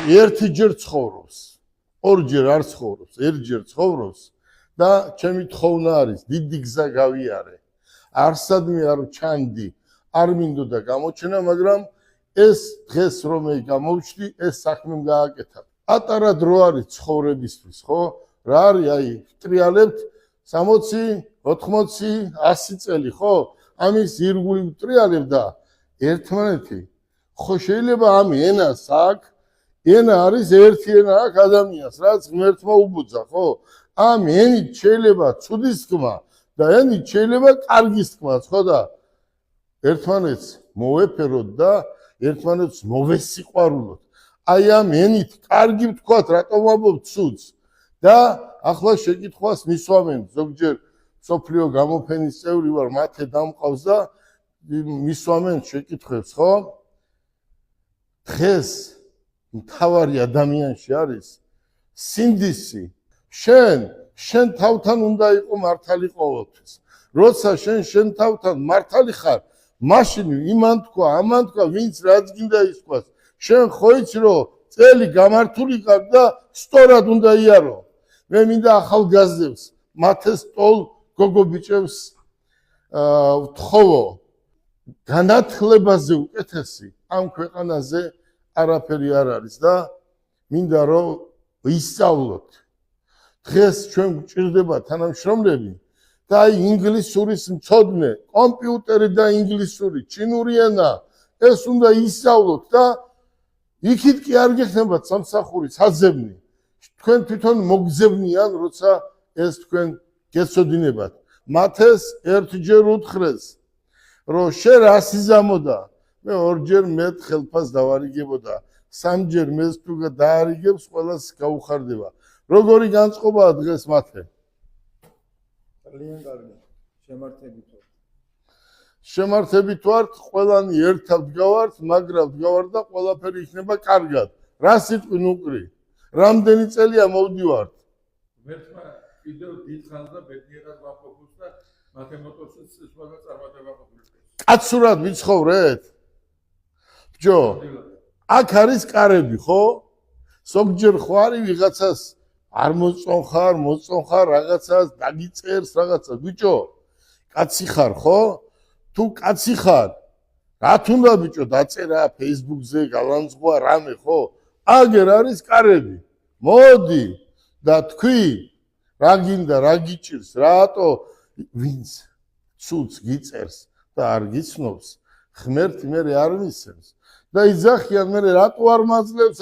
ერთჯერ ცხოვრობს, ორჯერ არ ცხოვრობს, ერთჯერ ცხოვრობს და ჩემი თხოვნა არის, დიდი გზა გავიარე. არსადმე არ ჩანდი, არ მინდოდა გამოჩენა, მაგრამ ეს დღეს რომ გამოვჩდი, ეს საქმე გააკეთა. პატარა დრო არის ცხოვრებისთვის, ხო? რა არის, აი, ვტრიალებთ 60, 80, 100 წელი, ხო? ამის ირგული ვტრიალებ და ერთმანეთი ხო შეიძლება ამ ენას აქ ენა არის ერთი ენა აქ ადამიანს, რაც ღმერთმა უბოძა, ხო? ამ ენით შეიძლება ცუდის თქმა და ენით შეიძლება კარგის თქმაც, ხო და ერთმანეთს მოვეფეროთ და ერთმანეთს მოვესიყვარულოთ. აი ამ ენით კარგი ვთქვათ, რატომ ვამბობ ცუდს და ახლა შეკითხვას მისვამენ, ზოგჯერ სოფლიო გამოფენის წევრი ვარ, მათე დამყავს და მისვამენ შეკითხვებს, ხო? დღეს მთავარი ადამიანში არის სინდისი. შენ თავთან უნდა იყო მართალი ყოველთვის. როცა შენ თავთან მართალი ხარ, მაშინ იმან თქვა, ამან თქვა, ვინც რაც გინდა ის თქვას. შენ ხო იცი რომ წელი გამართული ხარ და სწორად უნდა იარო. მე მინდა ახალგაზრდებს, მათეს სტოლ გოგო ბიჭებს ვთხოვო, განათლებაზე უკეთესი ამ ქვეყანაზე არაფერი არ არის და მინდა რომ ვისწავლოთ. დღეს ჩვენ გვჭირდება თანამშრომლები და აი ინგლისურის მცოდნე, კომპიუტერი და ინგლისური, ჩინური ენა, ეს უნდა ისწავლოთ და იქით კი არ გექნებათ სამსახური, საძებნი. თქვენ თვითონ მოგძებნიან, როცა ეს თქვენ გეცოდინებათ. მათეს ერთჯერ უთხრეს, რომ შენ რა სიზამოდა, მე ორჯერ მეტ ხელფას დავარიგებოდა, სამჯერ მეც თუ დაარიგებს, ყველას გაუხარდება. როგორი განწყობაა დღეს მათე? ძალიან კარგი, შემართებით ვართ. შემართებით ვართ, ყველანი ერთად ვდგავართ, მაგრა ვდგავართ და ყველაფერი იქნება კარგად. რა სიტყვი ნუკრი? რამდენი წელია მოვდივართ? ღმერთმა კიდევ დიდ ხანს და ბედნიერად ვაფოფოს და მათე მოტოცილს სულ წარმატება მოგვიწევს. კაცურად ვიცხოვრეთ? ბჭო, აქ არის კარები, ხო? ზოგჯერ ხო არის ვიღაცას არ მოწონხარ, რაღაცას დაგიწერს, რაღაცას. ბიჭო, კაცი ხარ, ხო? თუ კაცი ხარ, რა თუნდა ბიჭო, დაწერა Facebook-ზე, გალანძღვა რამე, ხო? აგერ არის კარები. მოდი და თქვი, რა გინდა, რა გიჭირს, რატო ვინც ცუდს გიწერს და არ გიცნობს, ღმერთი მე არ მისცემს. და იძახიან მე რატო არ მაძლევს